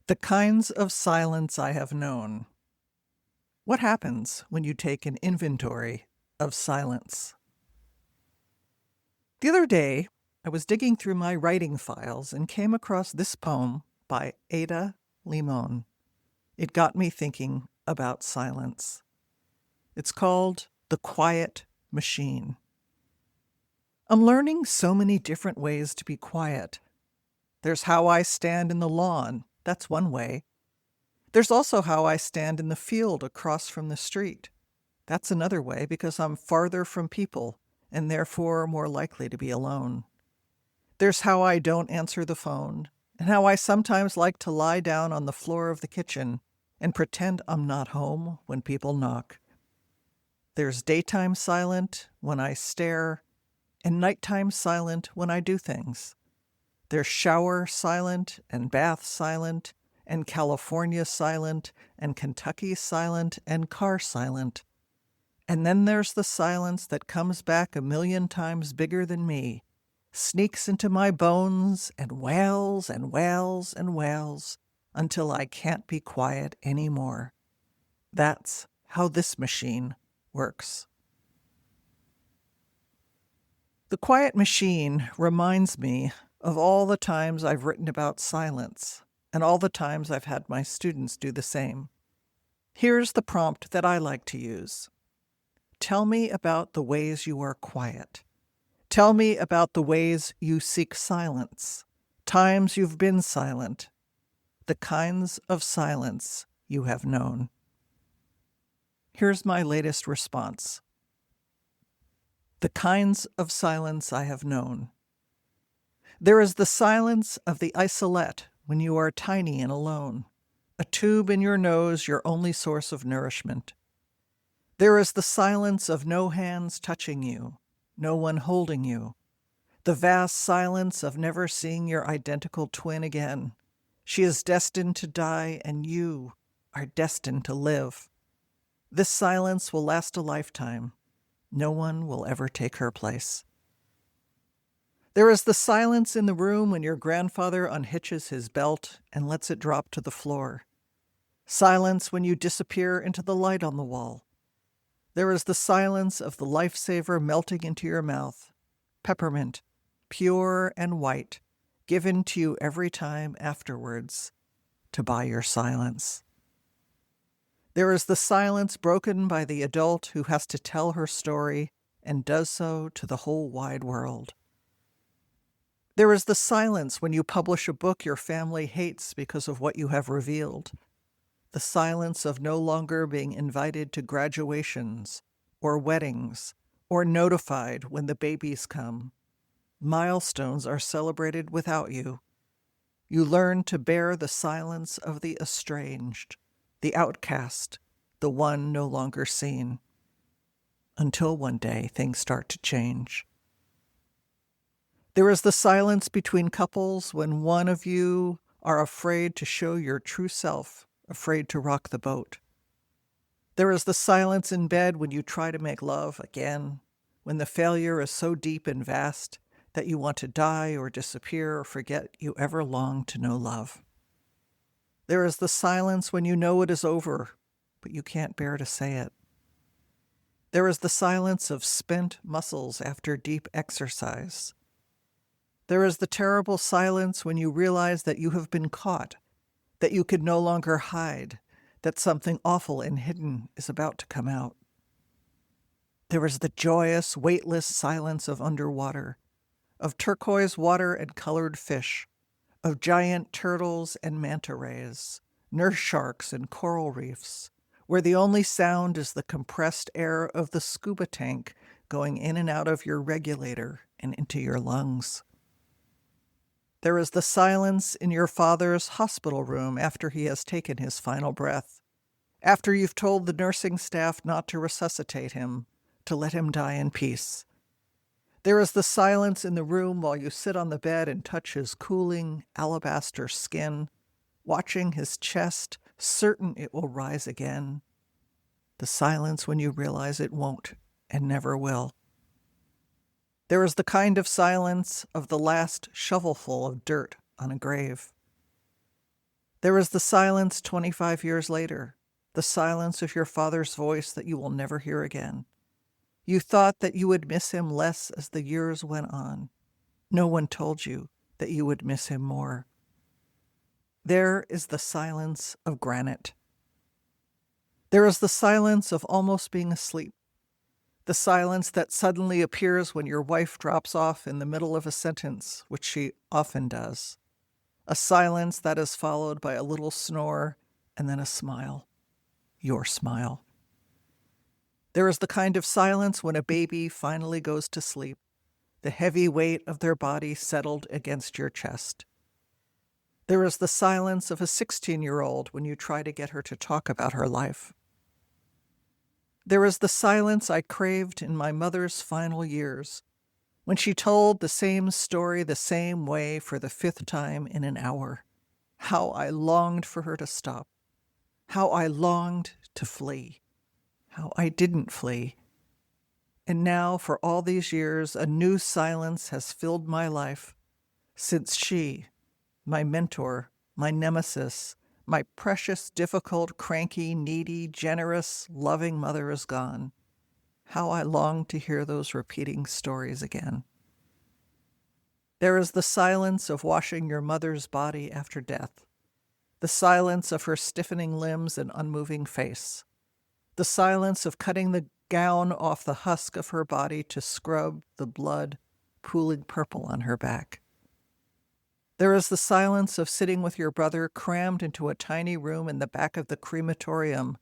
The kinds of silence I have known. What happens when you take an inventory of silence? The other day, I was digging through my writing files and came across this poem by Ada Limón. It got me thinking about silence. It's called The Quiet Machine. I'm learning so many different ways to be quiet. There's how I stand in the lawn. That's one way. There's also how I stand in the field across from the street. That's another way because I'm farther from people and therefore more likely to be alone. There's how I don't answer the phone and how I sometimes like to lie down on the floor of the kitchen and pretend I'm not home when people knock. There's daytime silent when I stare and nighttime silent when I do things. There's shower silent and bath silent and California silent and Kentucky silent and car silent. And then there's the silence that comes back a million times bigger than me, sneaks into my bones and wails and wails and wails until I can't be quiet anymore. That's how this machine works. The quiet machine reminds me of all the times I've written about silence and all the times I've had my students do the same. Here's the prompt that I like to use. Tell me about the ways you are quiet. Tell me about the ways you seek silence, times you've been silent, the kinds of silence you have known. Here's my latest response. The kinds of silence I have known. There is the silence of the isolette when you are tiny and alone, a tube in your nose your only source of nourishment. There is the silence of no hands touching you, no one holding you, the vast silence of never seeing your identical twin again. She is destined to die, and you are destined to live. This silence will last a lifetime. No one will ever take her place. There is the silence in the room when your grandfather unhitches his belt and lets it drop to the floor. Silence when you disappear into the light on the wall. There is the silence of the lifesaver melting into your mouth, peppermint, pure and white, given to you every time afterwards to buy your silence. There is the silence broken by the adult who has to tell her story and does so to the whole wide world. There is the silence when you publish a book your family hates because of what you have revealed. The silence of no longer being invited to graduations or weddings or notified when the babies come. Milestones are celebrated without you. You learn to bear the silence of the estranged, the outcast, the one no longer seen, until one day things start to change. There is the silence between couples when one of you are afraid to show your true self, afraid to rock the boat. There is the silence in bed when you try to make love again, when the failure is so deep and vast that you want to die or disappear or forget you ever longed to know love. There is the silence when you know it is over, but you can't bear to say it. There is the silence of spent muscles after deep exercise. There is the terrible silence when you realize that you have been caught, that you can no longer hide, that something awful and hidden is about to come out. There is the joyous, weightless silence of underwater, of turquoise water and colored fish, of giant turtles and manta rays, nurse sharks and coral reefs, where the only sound is the compressed air of the scuba tank going in and out of your regulator and into your lungs. There is the silence in your father's hospital room after he has taken his final breath, after you've told the nursing staff not to resuscitate him, to let him die in peace. There is the silence in the room while you sit on the bed and touch his cooling alabaster skin, watching his chest, certain it will rise again. The silence when you realize it won't and never will. There is the kind of silence of the last shovelful of dirt on a grave. There is the silence 25 years later, the silence of your father's voice that you will never hear again. You thought that you would miss him less as the years went on. No one told you that you would miss him more. There is the silence of granite. There is the silence of almost being asleep. The silence that suddenly appears when your wife drops off in the middle of a sentence, which she often does. A silence that is followed by a little snore and then a smile. Your smile. There is the kind of silence when a baby finally goes to sleep, the heavy weight of their body settled against your chest. There is the silence of a 16-year-old when you try to get her to talk about her life. There is the silence I craved in my mother's final years, when she told the same story the same way for the 5th time in an hour. How I longed for her to stop. How I longed to flee. How I didn't flee. And now, for all these years, a new silence has filled my life, since she, my mentor, my nemesis, my precious, difficult, cranky, needy, generous, loving mother is gone. How I long to hear those repeating stories again. There is the silence of washing your mother's body after death, the silence of her stiffening limbs and unmoving face, the silence of cutting the gown off the husk of her body to scrub the blood pooling purple on her back. There is the silence of sitting with your brother crammed into a tiny room in the back of the crematorium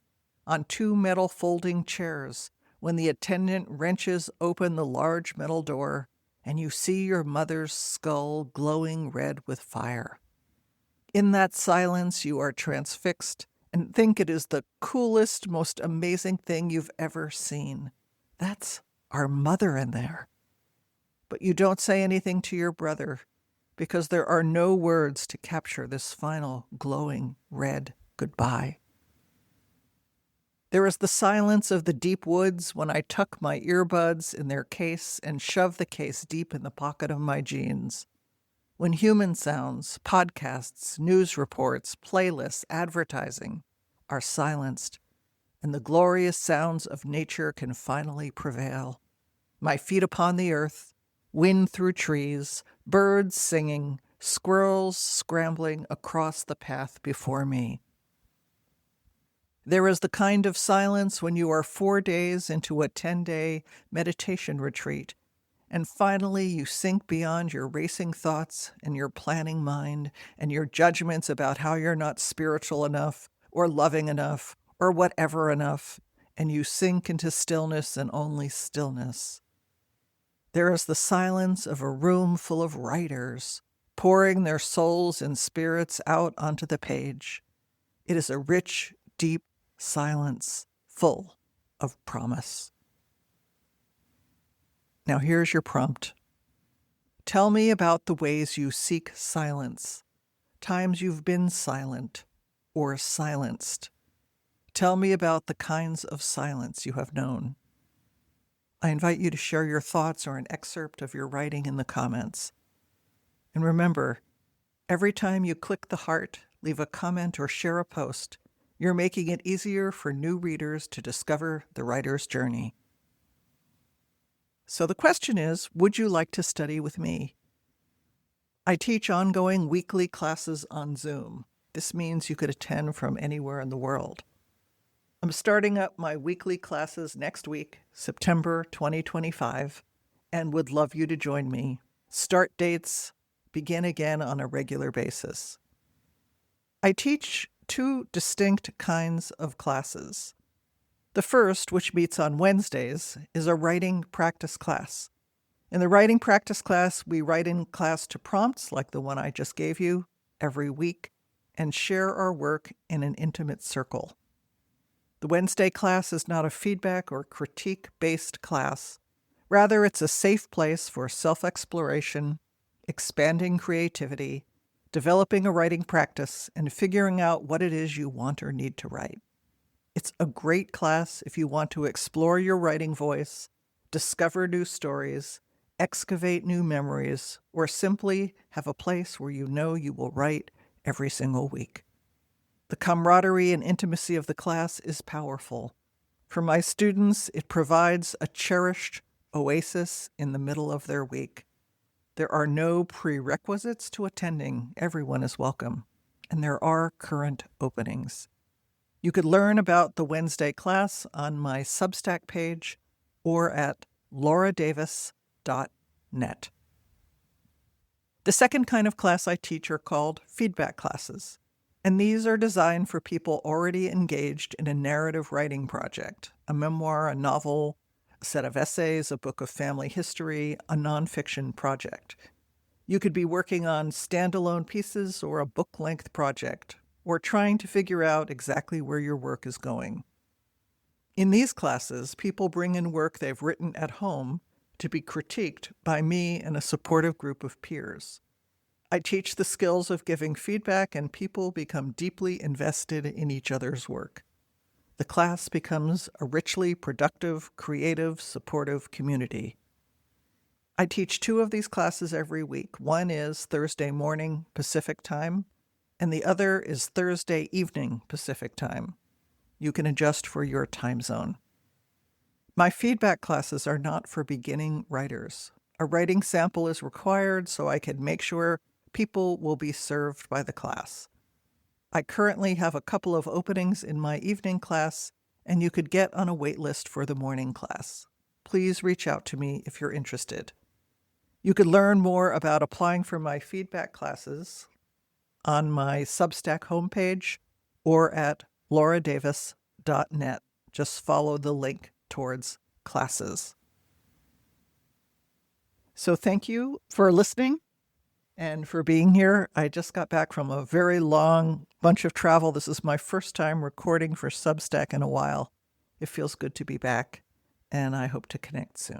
on 2 metal folding chairs when the attendant wrenches open the large metal door and you see your mother's skull glowing red with fire. In that silence, you are transfixed and think it is the coolest, most amazing thing you've ever seen. That's our mother in there. But you don't say anything to your brother because there are no words to capture this final glowing red goodbye. There is the silence of the deep woods when I tuck my earbuds in their case and shove the case deep in the pocket of my jeans. When human sounds, podcasts, news reports, playlists, advertising are silenced, and the glorious sounds of nature can finally prevail. My feet upon the earth, wind through trees, birds singing, squirrels scrambling across the path before me. There is the kind of silence when you are 4 days into a 10-day meditation retreat, and finally you sink beyond your racing thoughts and your planning mind and your judgments about how you're not spiritual enough or loving enough or whatever enough, and you sink into stillness and only stillness. There is the silence of a room full of writers, pouring their souls and spirits out onto the page. It is a rich, deep silence, full of promise. Now here's your prompt. Tell me about the ways you seek silence, times you've been silent or silenced. Tell me about the kinds of silence you have known. I invite you to share your thoughts or an excerpt of your writing in the comments. And remember, every time you click the heart, leave a comment, or share a post, you're making it easier for new readers to discover the writer's journey. So the question is, would you like to study with me? I teach ongoing weekly classes on Zoom. This means you could attend from anywhere in the world. I'm starting up my weekly classes next week, September 2025, and would love you to join me. Start dates begin again on a regular basis. I teach 2 distinct kinds of classes. The first, which meets on Wednesdays, is a writing practice class. In the writing practice class, we write in class to prompts like the one I just gave you every week and share our work in an intimate circle. The Wednesday class is not a feedback or critique-based class. Rather, it's a safe place for self-exploration, expanding creativity, developing a writing practice, and figuring out what it is you want or need to write. It's a great class if you want to explore your writing voice, discover new stories, excavate new memories, or simply have a place where you know you will write every single week. The camaraderie and intimacy of the class is powerful. For my students, it provides a cherished oasis in the middle of their week. There are no prerequisites to attending. Everyone is welcome. And there are current openings. You could learn about the Wednesday class on my Substack page or at lauradavis.net. The second kind of class I teach are called feedback classes, and these are designed for people already engaged in a narrative writing project, a memoir, a novel, a set of essays, a book of family history, a nonfiction project. You could be working on standalone pieces or a book-length project, or trying to figure out exactly where your work is going. In these classes, people bring in work they've written at home to be critiqued by me and a supportive group of peers. I teach the skills of giving feedback, and people become deeply invested in each other's work. The class becomes a richly productive, creative, supportive community. I teach 2 of these classes every week. One is Thursday morning Pacific time, and the other is Thursday evening Pacific time. You can adjust for your time zone. My feedback classes are not for beginning writers. A writing sample is required so I can make sure people will be served by the class. I currently have a couple of openings in my evening class, and you could get on a wait list for the morning class. Please reach out to me if you're interested. You could learn more about applying for my feedback classes on my Substack homepage or at lauradavis.net. Just follow the link towards classes. So thank you for listening and for being here. I just got back from a very long bunch of travel. This is my first time recording for Substack in a while. It feels good to be back, and I hope to connect soon.